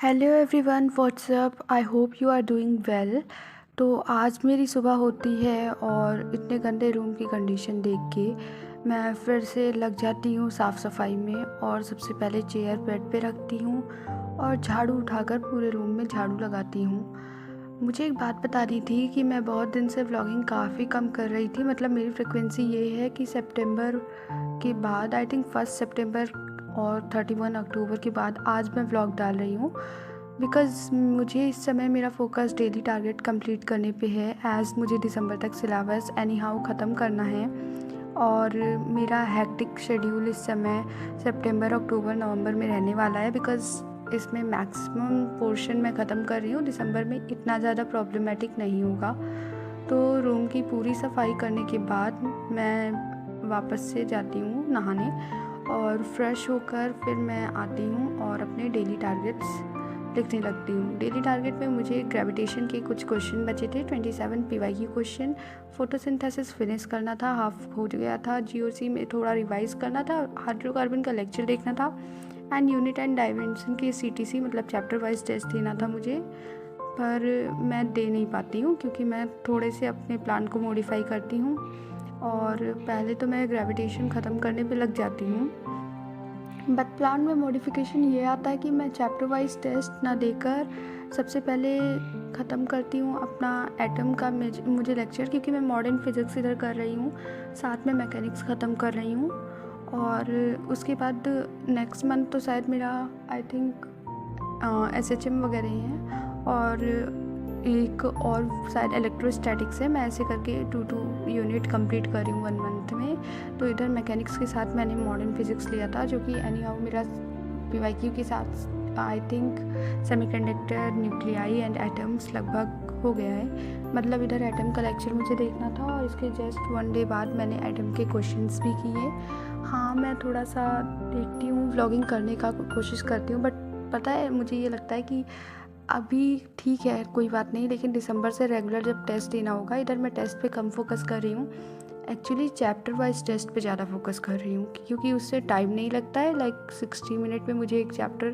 Hello everyone, what's up. I hope you are doing well. तो आज मेरी सुबह होती है और इतने गंदे रूम की कंडीशन देख के मैं फिर से लग जाती हूँ साफ़ सफाई में। और सबसे पहले चेयर बेड पे रखती हूँ और झाड़ू उठाकर पूरे रूम में झाड़ू लगाती हूँ। मुझे एक बात बतानी थी कि मैं बहुत दिन से व्लॉगिंग काफ़ी कम कर रही थी। मतलब मेरी फ्रिक्वेंसी ये है कि सितंबर के बाद, आई थिंक 1 सितंबर और 31 अक्टूबर के बाद आज मैं व्लॉग डाल रही हूँ। बिकॉज़ मुझे इस समय मेरा फोकस डेली टारगेट कंप्लीट करने पे है, एज़ मुझे दिसंबर तक सिलेबस एनी हाउ ख़त्म करना है। और मेरा हैक्टिक शेड्यूल इस समय सितंबर, अक्टूबर, नवंबर में रहने वाला है। बिकॉज़ इसमें मैक्सिमम पोर्शन मैं ख़त्म कर रही हूँ। दिसंबर में इतना ज़्यादा प्रॉब्लमेटिक नहीं होगा। तो रूम की पूरी सफाई करने के बाद मैं वापस से जाती हूँ नहाने और फ्रेश होकर फिर मैं आती हूँ और अपने डेली टारगेट्स लिखने लगती हूँ। डेली टारगेट में मुझे ग्रेविटेशन के कुछ क्वेश्चन बचे थे, 27 पीवाईक्यू क्वेश्चन। फोटोसिंथेसिस फिनिश करना था, हाफ हो गया था। जीओसी में थोड़ा रिवाइज करना था, हाइड्रोकार्बन का लेक्चर देखना था एंड यूनिट एंड डायमेंशन की सीटीसी मतलब चैप्टर वाइज टेस्ट देना था मुझे। पर मैं दे नहीं पाती हूँ क्योंकि मैं थोड़े से अपने प्लान को मॉडिफाई करती हूँ। और पहले तो मैं ग्रेविटेशन ख़त्म करने पे लग जाती हूँ, बट प्लान में मॉडिफिकेशन ये आता है कि मैं चैप्टर वाइज टेस्ट ना देकर सबसे पहले ख़त्म करती हूँ अपना एटम का मुझे लेक्चर, क्योंकि मैं मॉडर्न फिज़िक्स इधर कर रही हूँ, साथ में मैकेनिक्स ख़त्म कर रही हूँ। और उसके बाद नेक्स्ट मंथ तो शायद मेरा आई थिंक एसएचएम वगैरह ही है और एक और शायद इलेक्ट्रोस्टैटिक्स है। मैं ऐसे करके 2 यूनिट कंप्लीट कर रही हूँ 1 मंथ में। तो इधर मैकेनिक्स के साथ मैंने मॉडर्न फिज़िक्स लिया था, जो कि एनी हाउ मेरा पीवाईक्यू के साथ I think semiconductor, nuclei and atoms लगभग हो गया है। मतलब इधर एटम का लेक्चर मुझे देखना था और इसके जस्ट 1 डे बाद मैंने एटम के क्वेश्चंस भी किए। हाँ, मैं थोड़ा सा देखती हूँ, व्लॉगिंग करने का कोशिश करती हूँ, बट पता है मुझे ये लगता है कि अभी ठीक है, कोई बात नहीं, लेकिन दिसंबर से रेगुलर जब टेस्ट देना होगा, इधर मैं टेस्ट पे कम फोकस कर रही हूँ। एक्चुअली चैप्टर वाइज टेस्ट पे ज़्यादा फोकस कर रही हूँ क्योंकि उससे टाइम नहीं लगता है। लाइक 60 मिनट में मुझे एक चैप्टर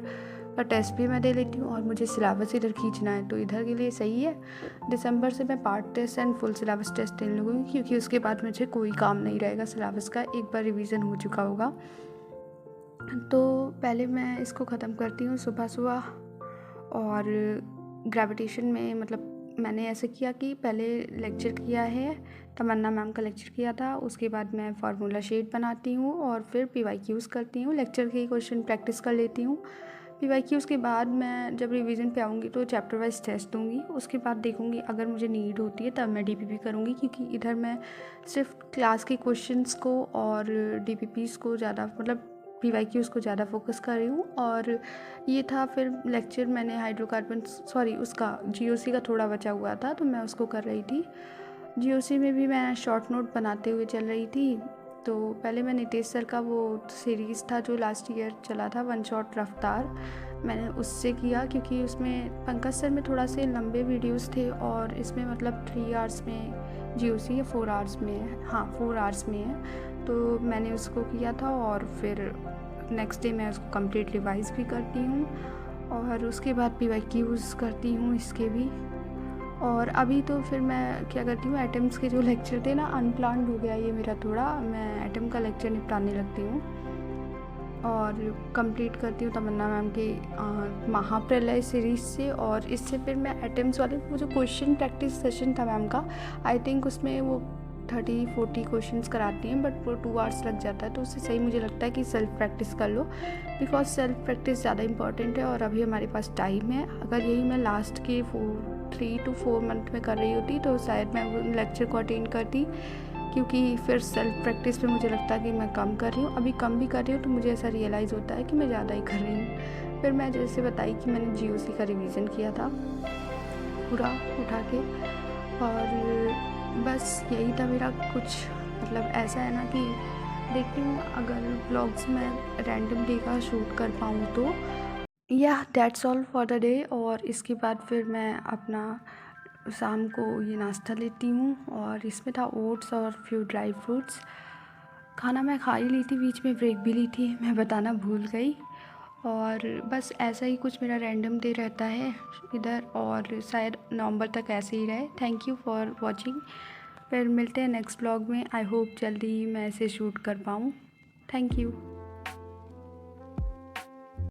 का टेस्ट भी मैं दे लेती हूँ और मुझे सिलेबस इधर खींचना है, तो इधर के लिए सही है। दिसंबर से मैं part test and full syllabus test देने लगूँगी क्योंकि उसके बाद मुझे कोई काम नहीं रहेगा सिलेबस का, एक बार रिवीजन हो चुका होगा। तो पहले मैं इसको ख़त्म करती हूँ सुबह सुबह। और ग्रेविटेशन में मतलब मैंने ऐसे किया कि पहले लेक्चर किया है, तमन्ना मैम का लेक्चर किया था, उसके बाद मैं फार्मूला शीट बनाती हूँ और फिर पीवाईक्यूज़ करती हूँ। लेक्चर के क्वेश्चन प्रैक्टिस कर लेती हूँ। पीवाईक्यूज़ के बाद मैं जब रिवीजन पे आऊँगी तो चैप्टर वाइज टेस्ट दूँगी। उसके बाद देखूँगी अगर मुझे नीड होती है तब मैं डीपीपी करूँगी, क्योंकि इधर मैं सिर्फ क्लास के क्वेश्चंस को और डीपीपीज़ को ज़्यादा मतलब पीवाईक्यूज़ को ज़्यादा फोकस कर रही हूँ। और ये था फिर लेक्चर मैंने हाइड्रोकार्बन उसका जीओसी का थोड़ा बचा हुआ था तो मैं उसको कर रही थी। जीओसी में भी मैं शॉर्ट नोट बनाते हुए चल रही थी। तो पहले मैं नितेश सर का वो सीरीज़ था जो लास्ट ईयर चला था, वन शॉट रफ्तार, मैंने उससे किया क्योंकि उसमें पंकज सर में थोड़ा से लंबे वीडियोस थे और इसमें मतलब 3 आवर्स में जीओसी या 4 आवर्स में है, हाँ 4 आवर्स में है। तो मैंने उसको किया था और फिर नेक्स्ट डे मैं उसको कंप्लीट रिवाइज भी करती हूँ और उसके बाद पीवाईक्यूज़ करती हूँ इसके भी। और अभी तो फिर मैं क्या करती हूँ, एटम्स के जो लेक्चर थे ना, अनप्लान्ड हो गया ये मेरा थोड़ा, मैं एटम का लेक्चर निपटाने लगती हूँ और कंप्लीट करती हूँ तमन्ना मैम के महाप्रलय सीरीज़ से। और इससे फिर मैं एटम्स वाले वो जो क्वेश्चन प्रैक्टिस सेशन था मैम का, आई थिंक उसमें वो 30-40 क्वेश्चंस कराती हैं, बट वो 2 आवर्स लग जाता है। तो उससे सही मुझे लगता है कि सेल्फ प्रैक्टिस कर लो, बिकॉज सेल्फ प्रैक्टिस ज़्यादा इंपॉर्टेंट है और अभी हमारे पास टाइम है। अगर यही मैं लास्ट के 3 to 4 मंथ में कर रही होती तो शायद मैं वो लेक्चर को अटेंड करती, क्योंकि फिर सेल्फ प्रैक्टिस पे मुझे लगता है कि मैं कम कर रही हूँ। अभी कम भी कर रही हूँ तो मुझे ऐसा रियलाइज़ होता है कि मैं ज़्यादा ही कर रही हूँ। फिर मैं जैसे बताई कि मैंने जीओसी का रिवीजन किया था पूरा उठा के, और बस यही था मेरा कुछ। मतलब ऐसा है ना कि देखती हूँ अगर व्लॉग्स में रैंडम डे का शूट कर पाऊँ तो या that's all for the day. और इसके बाद फिर मैं अपना शाम को ये नाश्ता लेती हूँ और इसमें था ओट्स और फ्यू ड्राई फ्रूट्स। खाना मैं खा ही ली थी, बीच में ब्रेक भी ली थी, मैं बताना भूल गई। और बस ऐसा ही कुछ मेरा रैंडम डे रहता है इधर, और शायद नवंबर तक ऐसे ही रहे। Thank you for watching. फिर मिलते हैं नेक्स्ट ब्लॉग में। आई होप जल्दी ही मैं इसे शूट कर पाऊँ। Thank you.